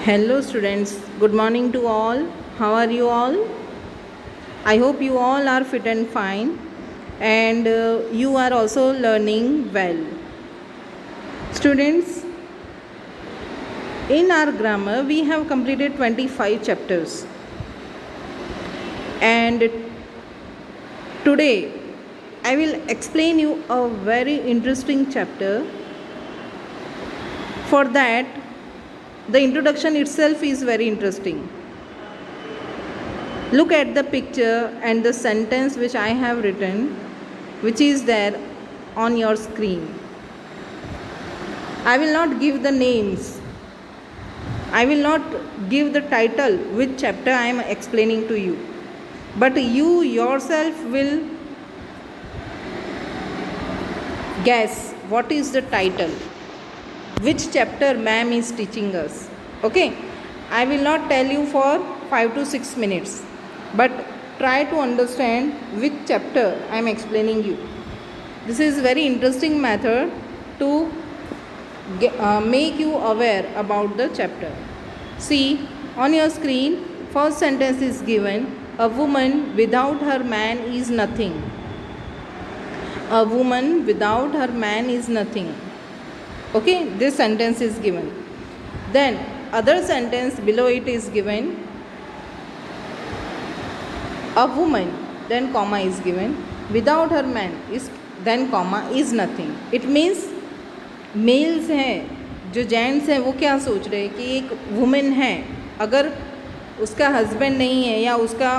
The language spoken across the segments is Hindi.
Hello students, good morning to all. How are you all? I hope you all are fit and fine and you are also learning well. Students, in our grammar we have completed 25 chapters and today I will explain you a very interesting chapter. For that, the introduction itself is very interesting. Look at the picture and the sentence which I have written, which is there on your screen. I will not give the names. I will not give the title which chapter I am explaining to you. But you yourself will guess what is the title, which chapter ma'am is teaching us. Okay, I will not tell you for 5 to 6 minutes, but try to understand which chapter I am explaining you. This is very interesting method to make you aware about the chapter. See, on your screen, first sentence is given, a woman without her man is nothing. A woman without her man is nothing. Okay, this sentence is given. Then other sentence below it is given, a woman, then comma is given, without her man is, then comma is nothing. It means males हैं, जो जेंट्स हैं वो क्या सोच रहे हैं कि एक वुमेन है, अगर उसका हस्बैंड नहीं है या उसका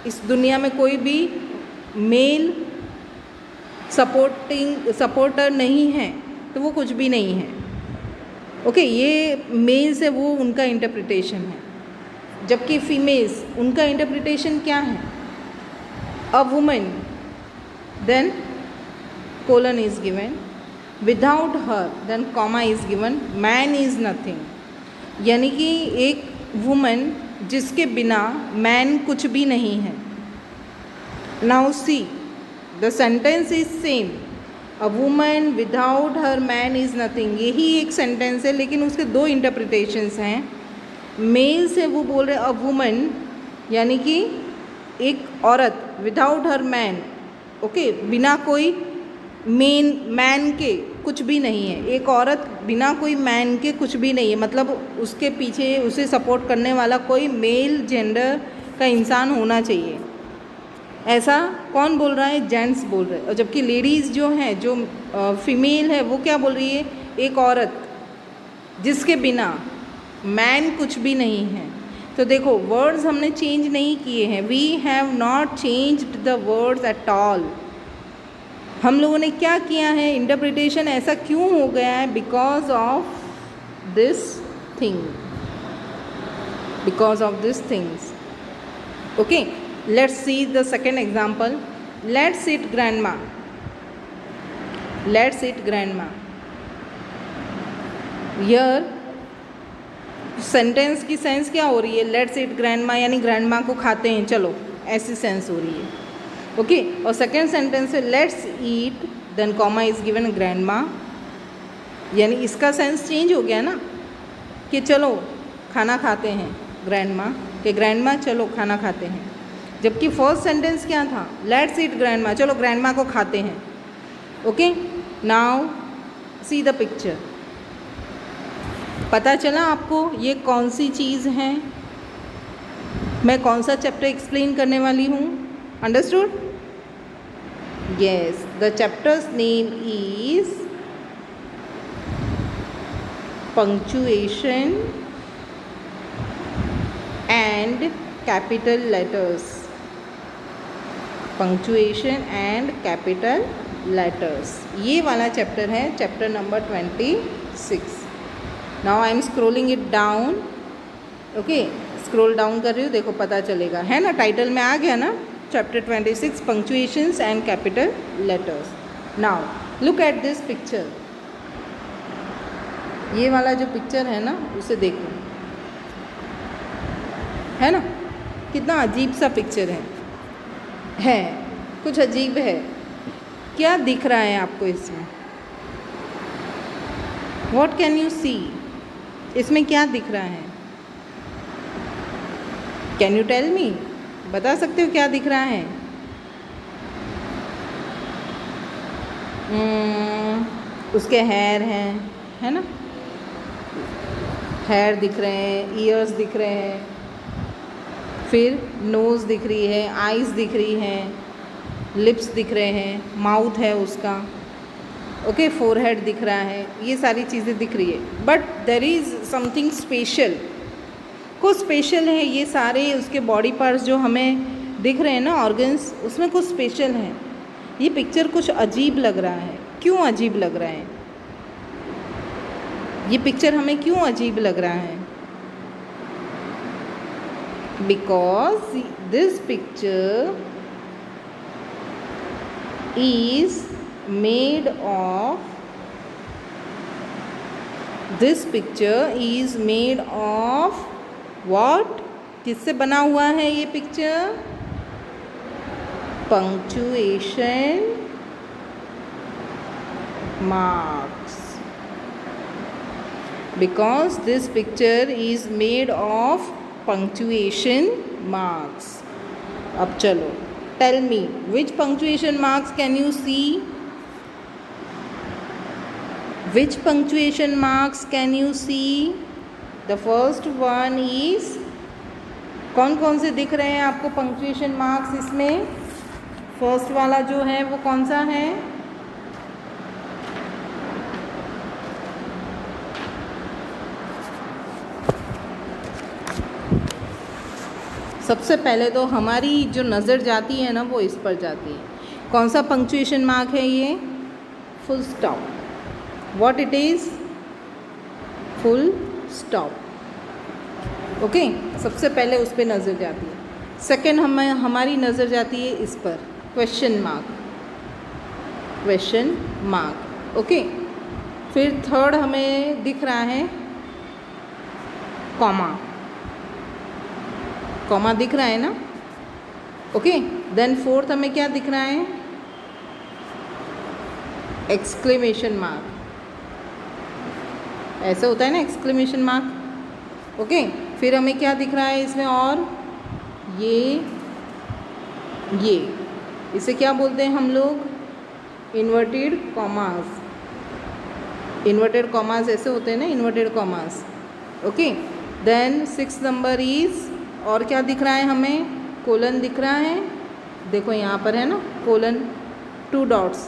इस दुनिया में कोई भी मेल सपोर्टर नहीं है तो वो कुछ भी नहीं है. ओके, ये मेल्स है वो उनका इंटरप्रिटेशन है, जबकि फीमेल्स उनका इंटरप्रिटेशन क्या है, a woman, then colon is given, without her, then comma is given, man is nothing. यानी कि एक वुमन जिसके बिना मैन कुछ भी नहीं है. Now see, the sentence is same, a woman without her man is nothing. यही एक सेंटेंस है लेकिन उसके दो इंटरप्रिटेशंस हैं. मेल से वो बोल रहे अ वुमन यानी कि एक औरत, विदाउट हर मैन, ओके, बिना कोई मैन के कुछ भी नहीं है. एक औरत बिना कोई मैन के कुछ भी नहीं है, मतलब उसके पीछे उसे सपोर्ट करने वाला कोई मेल जेंडर का इंसान होना चाहिए. ऐसा कौन बोल रहा है? जेंट्स बोल रहे हैं. और जबकि लेडीज़ जो हैं, जो फीमेल है, वो क्या बोल रही है? एक औरत जिसके बिना मैन कुछ भी नहीं है. तो देखो, वर्ड्स हमने चेंज नहीं किए हैं. We have not changed the words at all. हम लोगों ने क्या किया है? इंटरप्रिटेशन ऐसा क्यों हो गया है? Because of this thing, because of this things. Okay, let's see the second example. Let's eat grandma. Let's eat grandma. Here sentence की सेंस क्या हो रही है? लेट्स ईट ग्रैंडमा यानी ग्रैंडमा को खाते हैं, चलो, ऐसी सेंस हो रही है. ओके, और सेकेंड सेंटेंस है let's eat, then comma is given grandma, यानी इसका सेंस चेंज हो गया ना, कि चलो खाना खाते हैं ग्रैंडमा, कि ग्रैंडमा चलो खाना खाते हैं. जबकि फर्स्ट सेंटेंस क्या था? लेट्स ईट ग्रैंडमा, चलो ग्रैंडमा को खाते हैं. Okay, now see the picture. पता चला आपको ये कौन सी चीज़ है? मैं कौन सा चैप्टर एक्सप्लेन करने वाली हूँ? Understood? Yes, the chapters name is punctuation and capital letters. Punctuation and capital letters, ये वाला चैप्टर है, chapter number 26. Now I am scrolling it down. Okay, scroll down कर रही हूँ, देखो पता चलेगा, है ना, टाइटल में आ गया ना, chapter 26, punctuations and capital letters. Now look at this picture. ये वाला जो पिक्चर है ना, उसे देखो, है ना, कितना अजीब सा पिक्चर है, कुछ अजीब है. क्या दिख रहा है आपको इसमें? What can you see? इसमें क्या दिख रहा है? Can you tell me? बता सकते हो क्या दिख रहा है? उसके हेयर हैं, है ना? हेयर दिख रहे हैं, ईयर्स दिख रहे हैं, फिर नोज़ दिख रही है, आइज़ दिख रही हैं, लिप्स दिख रहे हैं, माउथ है उसका, ओके, फोरहेड दिख रहा है, ये सारी चीज़ें दिख रही है। But there is something special, कुछ स्पेशल है। ये सारे उसके बॉडी पार्ट्स जो हमें दिख रहे हैं ना, ऑर्गन्स, उसमें कुछ स्पेशल है। ये पिक्चर कुछ अजीब लग रहा है। क्यों अजीब लग रहा है? ये पिक्चर हमें क्यों अजीब लग रहा है? Because this picture is made of, this picture is made of what? किससे बना हुआ है ये picture? Punctuation marks. Because this picture is made of punctuation marks. अब चलो, tell me which punctuation marks can you see? Which punctuation marks can you see? The first one is, कौन कौन से दिख रहे हैं आपको punctuation marks इसमें? फर्स्ट वाला जो है वो कौन सा है? सबसे पहले तो हमारी जो नज़र जाती है ना, वो इस पर जाती है। कौन सा पंक्चुएशन मार्क है ये? Full stop. What it is? Full stop. Okay, सबसे पहले उस पर नज़र जाती है। सेकंड हमारी नज़र जाती है इस पर, question mark, question mark. Okay, फिर थर्ड हमें दिख रहा है कॉमा, कॉमा दिख रहा है ना? ओके, देन फोर्थ हमें क्या दिख रहा है? Exclamation mark. ऐसा होता है ना एक्सक्लेमेशन मार्क। ओके, फिर हमें क्या दिख रहा है इसमें? और ये इसे क्या बोलते हैं हम लोग? Inverted commas. इन्वर्टेड कॉमास ऐसे होते हैं ना, inverted commas. Okay, then six number is, और क्या दिख रहा है हमें? कोलन दिख रहा है, देखो यहाँ पर है ना कोलन, 2 डॉट्स।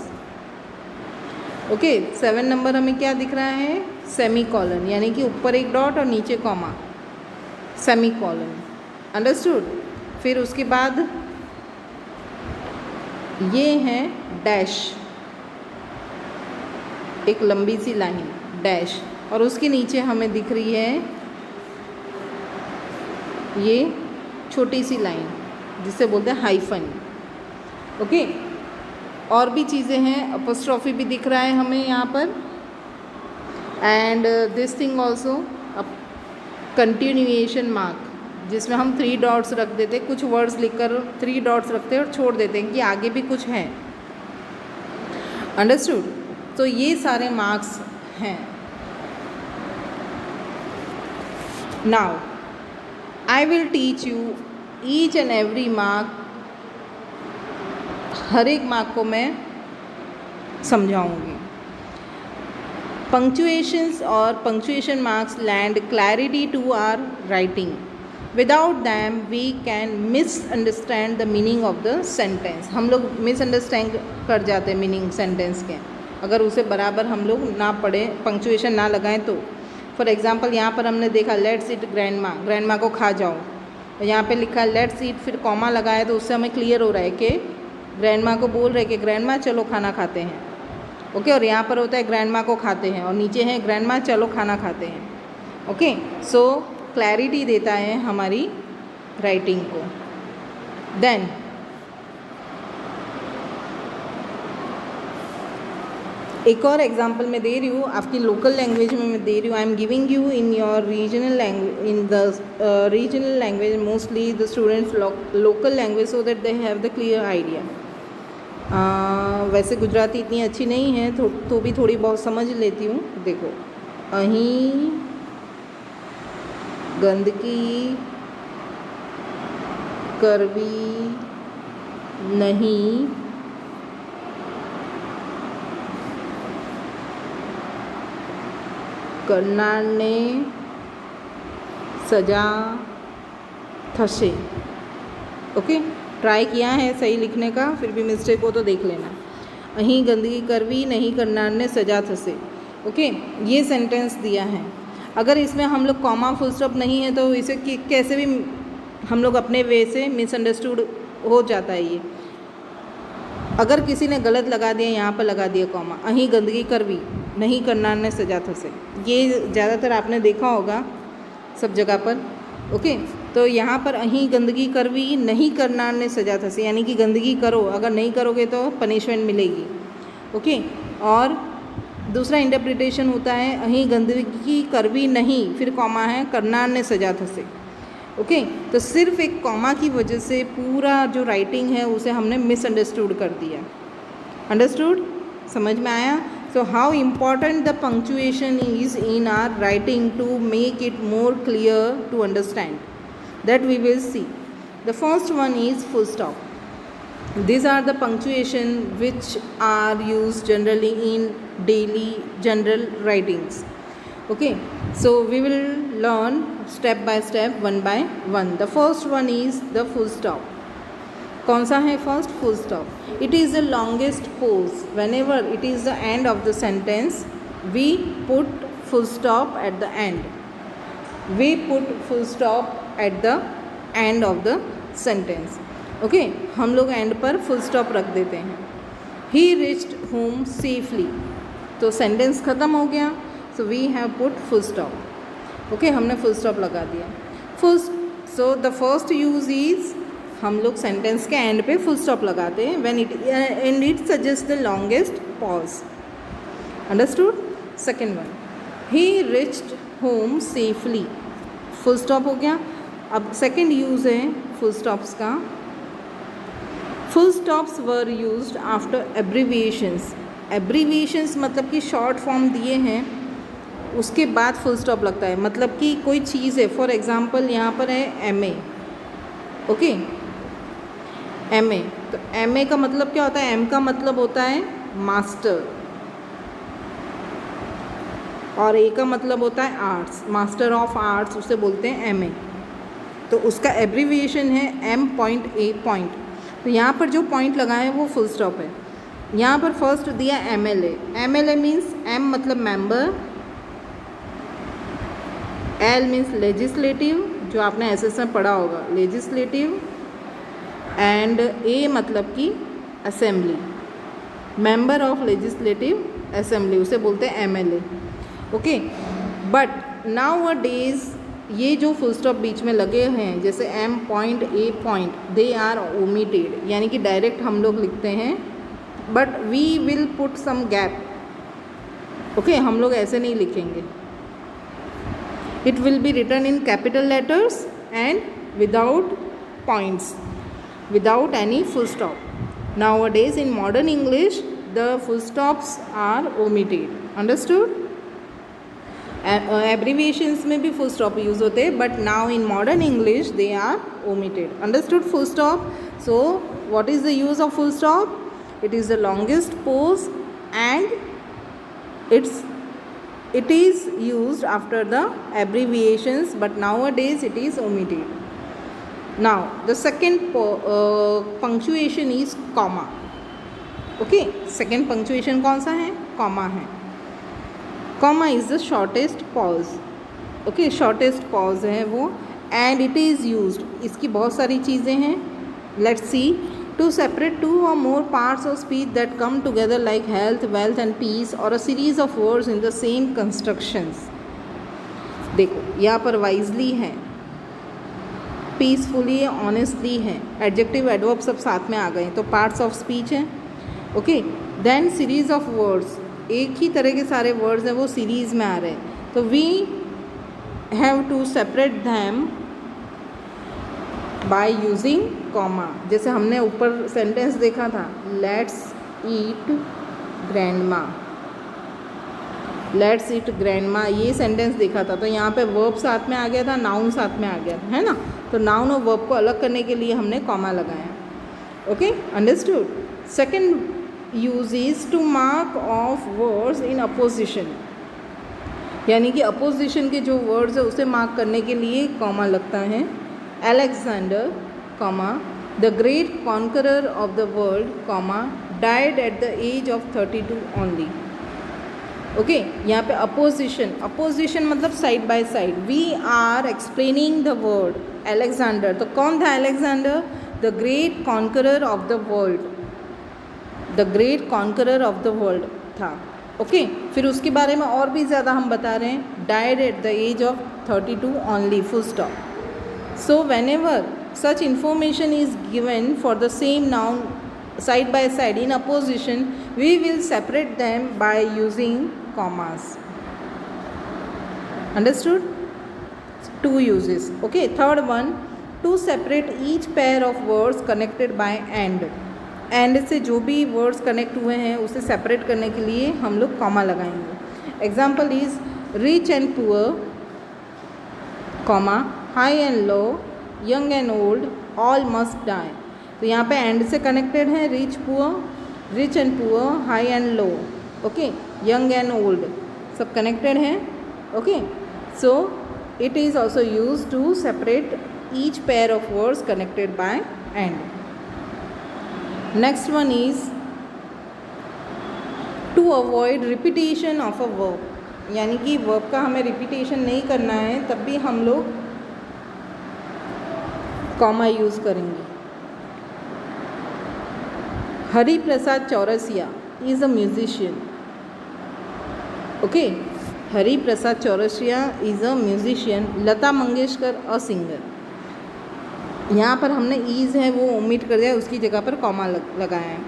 ओके, 7 नंबर हमें क्या दिख रहा है? सेमी कॉलन, यानी कि ऊपर एक डॉट और नीचे कॉमा, सेमी कॉलन। अंडरस्टूड? फिर उसके बाद ये है डैश, एक लंबी सी लाइन डैश, और उसके नीचे हमें दिख रही है ये छोटी सी लाइन जिसे बोलते हैं हाइफन। ओके, और भी चीज़ें हैं, अपॉस्ट्रोफी भी दिख रहा है हमें यहाँ पर, and this thing also, continuation mark, जिसमें हम 3 डॉट्स रख देते, कुछ वर्ड्स लिखकर 3 डॉट्स रखते हैं और छोड़ देते हैं कि आगे भी कुछ है। अंडरस्टूड? तो ये सारे मार्क्स हैं। Now I will teach you each and every mark, हर एक मार्क को मैं समझाऊंगी। पंक्चुएशंस और punctuation marks lend clarity to our writing. Without them we can misunderstand the meaning of the sentence. हम लोग मिसअंडरस्टैंड कर जाते हैं मीनिंग सेंटेंस के, अगर उसे बराबर हम लोग ना पढ़ें, पंक्चुएशन ना लगाएं तो। फॉर एग्जाम्पल यहाँ पर हमने देखा लेट्स ईट ग्रैंडमा, ग्रैंडमा को खा जाओ, और यहाँ पे लिखा है लेट्स ईट, फिर कॉमा लगाया, तो उससे हमें क्लियर हो रहा है कि ग्रैंडमा को बोल रहे कि ग्रैंडमा चलो खाना खाते हैं। ओके, और यहाँ पर होता है ग्रैंडमा को खाते हैं, और नीचे है ग्रैंडमा चलो खाना खाते हैं। ओके, सो क्लैरिटी देता है हमारी राइटिंग को। देन एक और एग्जांपल मैं दे रही हूँ, आपकी लोकल लैंग्वेज में मैं दे रही हूँ। I am giving you in your regional language, in the regional language, mostly the students local language, so that they have the clear idea. वैसे गुजराती इतनी अच्छी नहीं है तो भी थोड़ी बहुत समझ लेती हूँ। देखो, અહીં गंदगी करवी नहीं करनारने सजा थशे। ओके, ट्राई किया है सही लिखने का, फिर भी मिस्टेक हो तो देख लेना। अहीं गंदगी करवी नहीं करनारने सजा थशे। ओके, ये सेंटेंस दिया है। अगर इसमें हम लोग कॉमा फुल स्टॉप नहीं है तो इसे कैसे भी हम लोग अपने वे से मिसअंडरस्टूड हो जाता है ये। अगर किसी ने गलत लगा दिया, यहाँ पर लगा दिया कॉमा, अहीं गंदगी करवी नहीं करनारने सजा थशे, ये ज़्यादातर आपने देखा होगा सब जगह पर। ओके, तो यहाँ पर अहीं गंदगी करवी नहीं करनारने सजा थशे, यानी कि गंदगी करो, अगर नहीं करोगे तो पनिशमेंट मिलेगी। ओके, और दूसरा इंटरप्रिटेशन होता है अहीं गंदगी करवी नहीं, फिर कॉमा है, करनारने सजा थशे। ओके, तो सिर्फ एक कॉमा की वजह से पूरा जो राइटिंग है उसे हमने मिसअंडरस्टूड कर दिया। अंडरस्टूड, समझ में आया? So how important the punctuation is in our writing to make it more clear to understand, that we will see. The first one is full stop. These are the punctuation which are used generally in daily general writings. Okay, so we will learn step by step, one by one. The first one is the full stop. कौन सा है first? Full stop. It is the longest pause. Whenever it is the end of the sentence we put full stop at the end. We put full stop at the end of the sentence. Okay, हम लोग एंड पर फुल स्टॉप रख देते हैं। ही रिच्ड होम सेफली, तो सेंटेंस ख़त्म हो गया, so we have put full stop. Okay, हमने फुल स्टॉप लगा दिया। So the first use is, हम लोग सेंटेंस के एंड पे फुल स्टॉप लगाते हैं when it end it suggest the longest pause. Understood? Second one, he reached home safely, full stop हो गया। अब सेकेंड यूज़ है फुल स्टॉप्स का। Full stops were used after abbreviations. Abbreviations मतलब कि शॉर्ट फॉर्म दिए हैं उसके बाद फुल स्टॉप लगता है। मतलब कि कोई चीज़ है, फॉर एग्जांपल यहाँ पर है MA। ओके, MA, तो MA का मतलब क्या होता है? M का मतलब होता है मास्टर और A का मतलब होता है आर्ट्स, मास्टर ऑफ आर्ट्स, उसे बोलते हैं MA। तो उसका एब्रीविएशन है M.A पॉइंट। तो यहाँ पर जो पॉइंट लगा है वो फुल स्टॉप है। यहाँ पर फर्स्ट दिया MLA। MLA मीन्स M मतलब मेंबर, L मीन्स लेजिस्लेटिव, जो आपने एसएस में पढ़ा होगा, लेजिस्लेटिव, एंड A मतलब कि assembly, member of legislative assembly, उसे बोलते हैं MLA। Okay, but now a days ये जो फुल स्टॉप बीच में लगे हैं जैसे M.A point, they are omitted, यानी कि डायरेक्ट हम लोग लिखते हैं, but we will put some gap. Okay, हम लोग ऐसे नहीं लिखेंगे। It will be written in capital letters and without points, without any full stop. Nowadays in modern English the full stops are omitted. Understood? Abbreviations में भी full stop use होते हैं, but now in modern English they are omitted. Understood? Full stop. So what is the use of full stop? It is the longest pause and it is used after the abbreviations, but nowadays it is omitted. Now the second punctuation is comma. Okay, second punctuation कौन सा है? comma है। comma is the shortest pause. Okay, shortest pause है वो, and it is used, इसकी बहुत सारी चीज़ें हैं। Let's see. To separate two or more parts of speech that come together like health, wealth and peace, or a series of words in the same constructions. देखो यहाँ पर wisely है, peacefully है, honestly है, adjective adverb सब साथ में आ गए, तो parts of speech है। Okay, then series of words, एक ही तरह के सारे words हैं वो series में आ रहे हैं, तो we have to separate them by using comma। जैसे हमने ऊपर सेंटेंस देखा था, let's eat grandma, let's it grandma, ये सेंटेंस देखा था, तो यहाँ पे वर्ब साथ में आ गया था, नाउन साथ में आ गया था, है ना। तो नाउन और वर्ब को अलग करने के लिए हमने कॉमा लगाया। Okay, understood. Second use is to mark off words in apposition, यानी कि अपोजिशन के जो वर्ड्स है उसे मार्क करने के लिए कॉमा लगता है। Alexander comma the great conqueror of the world comma died at the age of 32 only. Okay, यहाँ पे अपोजिशन, अपोजिशन मतलब side by side. We are explaining the word Alexander, तो कौन था Alexander? The great conqueror of the world, the great conqueror of the world था। ओके, फिर उसके बारे में और भी ज़्यादा हम बता रहे हैं, died at the age of 32 only, full stop. So whenever such information is given for the same noun side by side in opposition, we will separate them by using commas. Understood? Two uses. Okay, third one, to separate each pair of words connected by and. and से जो भी वर्ड्स कनेक्ट हुए हैं उसे सेपरेट करने के लिए हम लोग कॉमा लगाएंगे। Example is rich and poor comma high and low, young and old, all must die. तो यहाँ पे एंड से कनेक्टेड है rich and poor, high and low, okay, young and old, सब कनेक्टेड हैं। Okay, so it is also use to separate each pair of words connected by and. Next one is to avoid repetition of a verb, यानी कि वर्ब का हमें रिपीटेशन नहीं करना है, तब भी हम लोग कॉमा यूज़ करेंगे। Hari Prasad Chaurasia is a musician. Okay, Hari Prasad Chaurasia is a musician, Lata Mangeshkar a singer. यहाँ पर हमने ईज़ है वो ओमिट कर दिया, उसकी जगह पर कॉमा लगाया है।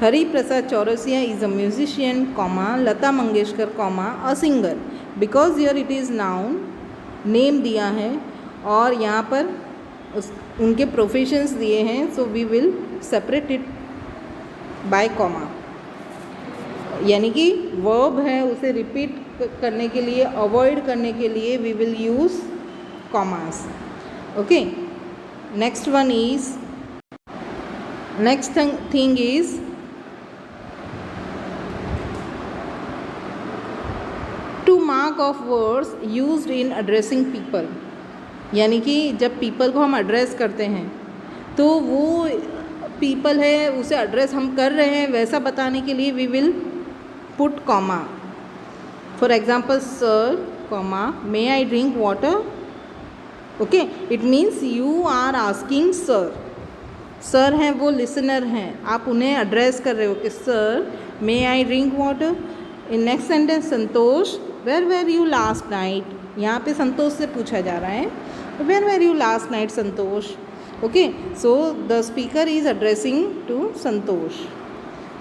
Hari Prasad Chaurasia is a musician comma Lata Mangeshkar comma a singer, because here it is noun, name दिया है और यहाँ पर उनके प्रोफेशंस दिए हैं, so we will separate it by comma. यानी कि वर्ब है उसे रिपीट करने के लिए, अवॉइड करने के लिए we will use commas. Okay, next one is, next thing is to mark off words used in addressing people, यानी कि जब पीपल को हम एड्रेस करते हैं तो वो पीपल है उसे एड्रेस हम कर रहे हैं वैसा बताने के लिए we will put comma. For example sir comma may I drink water. Okay, it means you are asking sir, sir हैं वो लिसनर हैं, आप उन्हें एड्रेस कर रहे हो कि sir may I drink water. In next sentence Santosh where were you last night, यहाँ पे संतोष से पूछा जा रहा है where were you last night Santosh. Okay, so the speaker is addressing to Santosh,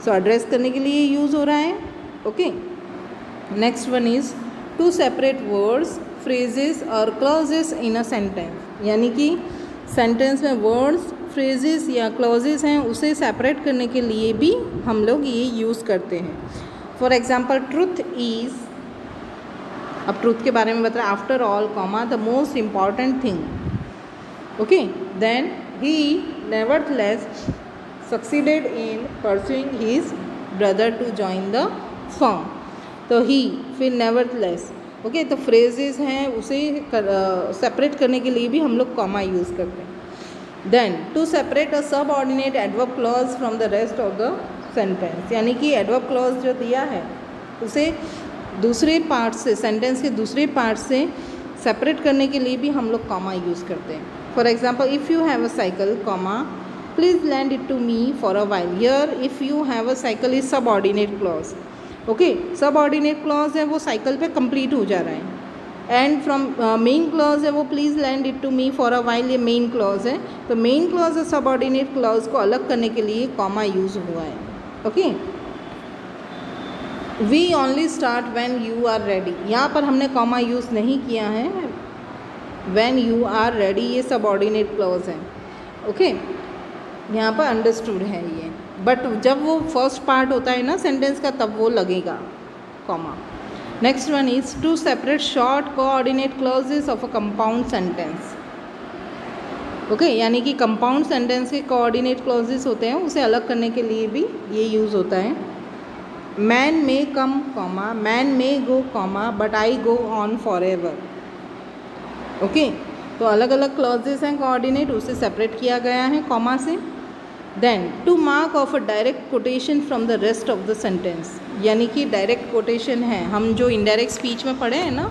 so address करने के लिए यूज़ हो रहा है। Okay, next one is to separate words phrases और क्लॉजेस इन अ सेंटेंस, यानी कि सेंटेंस में वर्ड्स फ्रेजेस या क्लॉजेस हैं उसे सेपरेट करने के लिए भी हम लोग ये यूज़ करते हैं। फॉर एग्जाम्पल ट्रुथ इज़, अब ट्रुथ के बारे में बता रहा है, after all comma the most important thing. Okay, then he nevertheless succeeded in pursuing his brother to join the firm. तो ही फिर नेवरथलेस। ओके, तो फ्रेजेस हैं उसे सेपरेट करने के लिए भी हम लोग कॉमा यूज़ करते हैं। देन टू सेपरेट अ सब ordinate adverb clause from the rest of the sentence, यानी कि एडवर्ब क्लॉज जो दिया है उसे दूसरे पार्ट से, सेंटेंस के दूसरे पार्ट से सेपरेट करने के लिए भी हम लोग कॉमा यूज़ करते हैं। For example if you have a cycle comma please lend it to me for a while, here if you have a cycle is subordinate clause. Okay, subordinate clause है वो साइकिल पे कंप्लीट हो जा रहा है, एंड फ्रॉम मेन क्लॉज है वो please lend it to me for a while, ये मेन क्लॉज है। तो मेन क्लॉज और सब ऑर्डिनेट क्लॉज को अलग करने के लिए कॉमा यूज़ हुआ है। Okay, we only start when you are ready, यहाँ पर हमने कॉमा यूज़ नहीं किया है, व्हेन यू आर रेडी ये सब ऑर्डिनेट क्लॉज है। ओके, यहाँ पर अंडरस्टूड है ये, बट जब वो फर्स्ट पार्ट होता है ना सेंटेंस का तब वो लगेगा comma. Next one is to separate short coordinate clauses of a compound sentence. Okay, यानी कि कंपाउंड सेंटेंस के कोऑर्डिनेट क्लॉजेस होते हैं, उसे अलग करने के लिए भी ये यूज़ होता है। Man may come comma, man may go comma, but I go on for ever. Okay, तो अलग अलग क्लॉजेस हैं कोऑर्डिनेट, उसे सेपरेट किया गया है कॉमा से। Then to mark off a direct quotation from the rest of the sentence, यानी कि डायरेक्ट कोटेशन है, हम जो इनडायरेक्ट स्पीच में पढ़े हैं ना,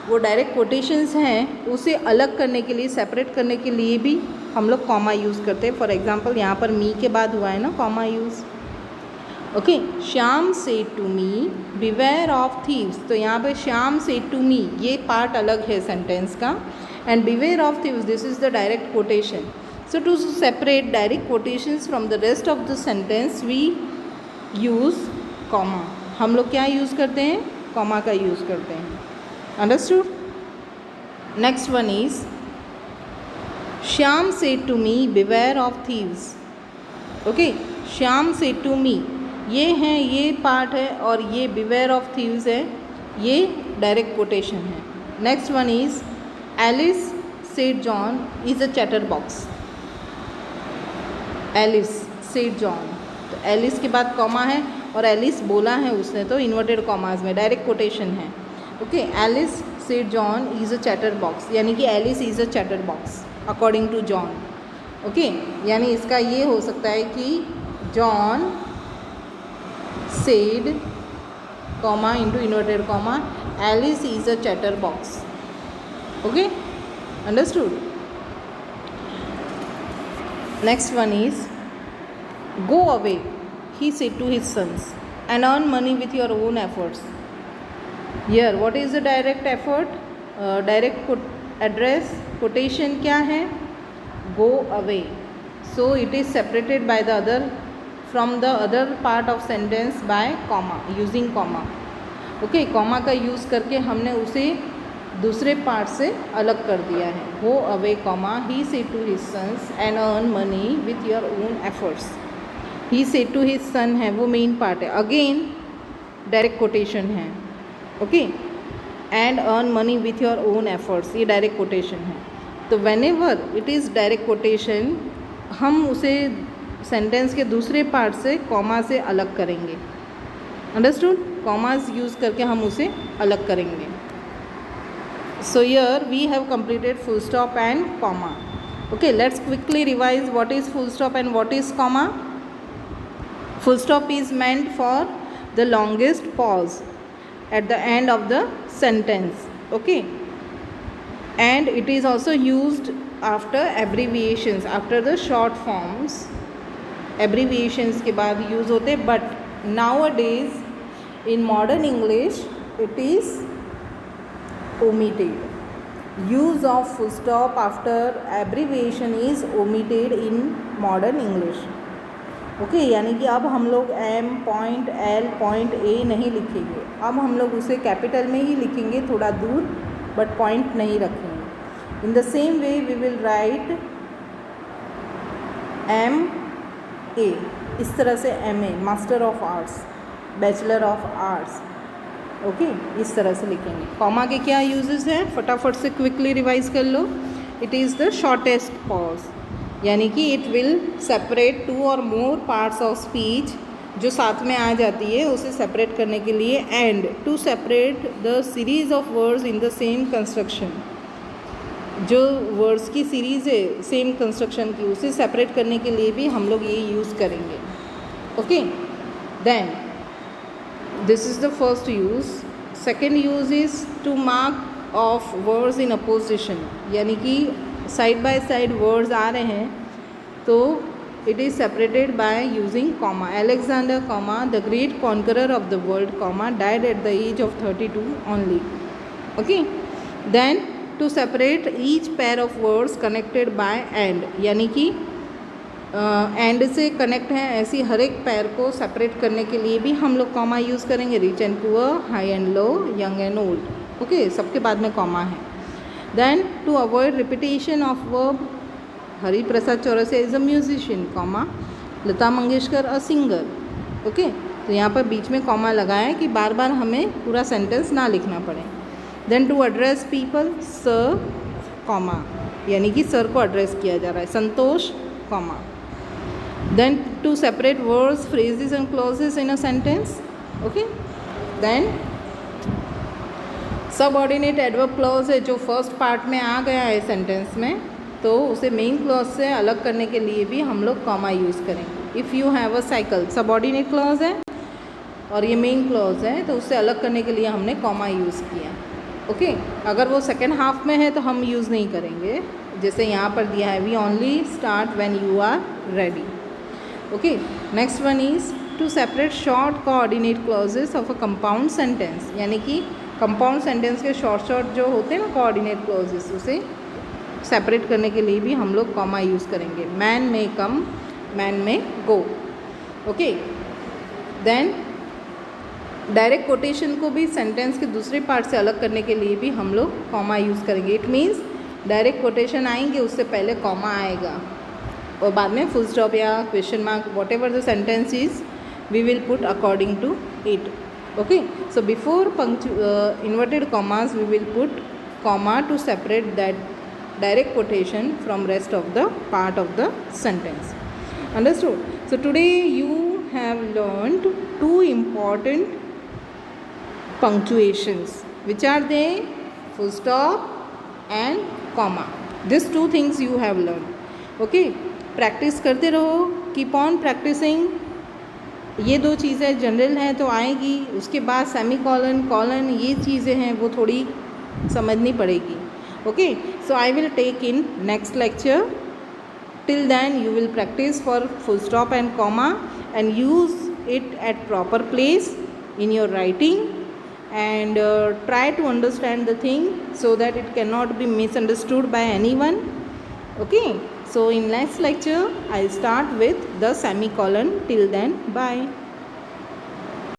वो डायरेक्ट कोटेशंस हैं, उसे अलग करने के लिए, सेपरेट करने के लिए भी हम लोग कॉमा यूज़ करते हैं। फॉर एग्जांपल यहाँ पर मी के बाद हुआ है ना comma use. Okay, Shyam said to me beware of thieves, तो यहाँ पे श्याम से टू मी ये पार्ट अलग है सेंटेंस का, and beware of thieves this is the direct quotation. So to separate direct quotations from the rest of the sentence we use comma. हम लोग क्या यूज़ करते हैं? कॉमा का यूज़ करते हैं। Understood? Next one is Shyam said to me beware of thieves. Okay, Shyam said to मी ये हैं, ये पार्ट है, और ये बिवेयर ऑफ थीव्स है, ये डायरेक्ट कोटेशन है। Next one is Alice said John is a chatter box. Alice said John, तो एलिस के बाद कॉमा है, और एलिस बोला है उसने, तो इन्वर्टेड कॉमाज में डायरेक्ट कोटेशन है। Okay, Alice said John is a chatter box, यानी कि Alice is a chatter box according to John. Okay, यानी इसका ये हो सकता है कि John said comma into inverted comma Alice is a chatter box. Okay, understood? Next one is go away, he said to his sons, and earn money with your own efforts. Here what is the direct effort? Direct address quotation क्या है? Go away. So it is separated by the other from the other part of sentence by comma, using comma. Okay, comma का यूज़ करके हमने उसे दूसरे पार्ट से अलग कर दिया है। Go away comma he said to his sons and earn money with your own efforts. He said to his son है, वो मेन पार्ट है, अगेन डायरेक्ट कोटेशन है। Okay, and earn money with your own efforts, ये डायरेक्ट कोटेशन है। तो whenever it is direct quotation, हम उसे सेंटेंस के दूसरे पार्ट से कॉमा से अलग करेंगे। अंडरस्टूड? कॉमाज यूज़ करके हम उसे अलग करेंगे। So here we have completed full stop and comma. Okay, let's quickly revise what is full stop and what is comma. Full stop is meant for the longest pause at the end of the sentence. Okay, and it is also used after abbreviations, after the short forms. Abbreviations के बाद use होते, but nowadays in modern English it is omitted. Use of full stop after abbreviation is omitted in modern English. Okay, यानी कि अब हम लोग M point L point A नहीं लिखेंगे, अब हम लोग उसे कैपिटल में ही लिखेंगे, थोड़ा दूर, बट पॉइंट नहीं रखेंगे। In the same way we will write MA, इस तरह से MA master of arts, bachelor of arts. Okay, इस तरह से लिखेंगे। कॉमा के क्या यूजेस हैं, फटाफट से क्विकली रिवाइज कर लो। It is the shortest pause, यानी कि इट विल सेपरेट टू और मोर पार्ट्स ऑफ स्पीच, जो साथ में आ जाती है उसे सेपरेट करने के लिए। And to separate the series of words in the same construction, जो वर्ड्स की सीरीज़ है सेम कंस्ट्रक्शन की, उसे सेपरेट करने के लिए भी हम लोग ये यूज़ करेंगे। Okay, then this is the first use. Second use is to mark of words in opposition, यानी कि साइड बाय साइड वर्ड्स आ रहे हैं, तो it is separated by using comma. Alexander comma the great conqueror of the world comma died at the age of 32 only. Okay, then to separate each pair of words connected by and, यानी कि एंड से कनेक्ट हैं ऐसी हर एक पैर को सेपरेट करने के लिए भी हम लोग कॉमा यूज़ करेंगे। Rich and poor, high and low, young and old. Okay, सबके बाद में कॉमा है। Then to avoid repetition of verb, Hari Prasad Chaurasia is a musician comma, Lata Mangeshkar a singer. Okay, तो यहाँ पर बीच में कॉमा लगाया है कि बार बार हमें पूरा सेंटेंस ना लिखना पड़े। Then to address people, sir comma, यानी कि सर को एड्रेस किया जा रहा है, Santosh comma. Then to separate words, phrases and clauses in a sentence, okay. Then subordinate adverb clause है जो फर्स्ट पार्ट में आ गया है सेंटेंस में, तो उसे मेन क्लॉज से अलग करने के लिए भी हम लोग कॉमा यूज़ करेंगे। If you have a cycle, subordinate clause है और ये मेन क्लॉज है, तो उससे अलग करने के लिए हमने कॉमा यूज़ किया, ओके। अगर वो सेकेंड हाफ में है तो हम यूज़ नहीं करेंगे, जैसे यहाँ पर दिया है we only start when you are ready, okay. Next one is to separate short coordinate clauses of a compound sentence, यानी कि कंपाउंड सेंटेंस के शॉर्ट जो होते हैं ना कोऑर्डिनेट क्लॉजेस, उसे सेपरेट करने के लिए भी हम लोग कॉमा यूज़ करेंगे। मैन में कम, मैन में गो, ओके। देन डायरेक्ट कोटेशन को भी सेंटेंस के दूसरे पार्ट से अलग करने के लिए भी हम लोग कॉमा यूज़ करेंगे। इट मीन्स डायरेक्ट कोटेशन आएंगे, उससे पहले कॉमा आएगा और बाद में फुल स्टॉप या question mark, whatever the sentence is we will put according to it, okay. So before inverted commas we will put comma to separate that direct quotation from rest of the part of the sentence. Understood? So today you have learned two important punctuations, which are they? Full stop and comma. These two things you have learned, okay. Practice करते रहो, कीप ऑन प्रैक्टिसिंग। ये दो चीज़ें जनरल हैं तो आएगी, उसके बाद सेमी कॉलन, कॉलन, ये चीज़ें हैं वो थोड़ी समझनी पड़ेगी, okay. So I will take in next lecture. Till then you will practice for full stop and comma and use it at proper place in your writing, and try to understand the thing so that it cannot be misunderstood by anyone, okay. So in next lecture I'll start with the semicolon. Till then, bye.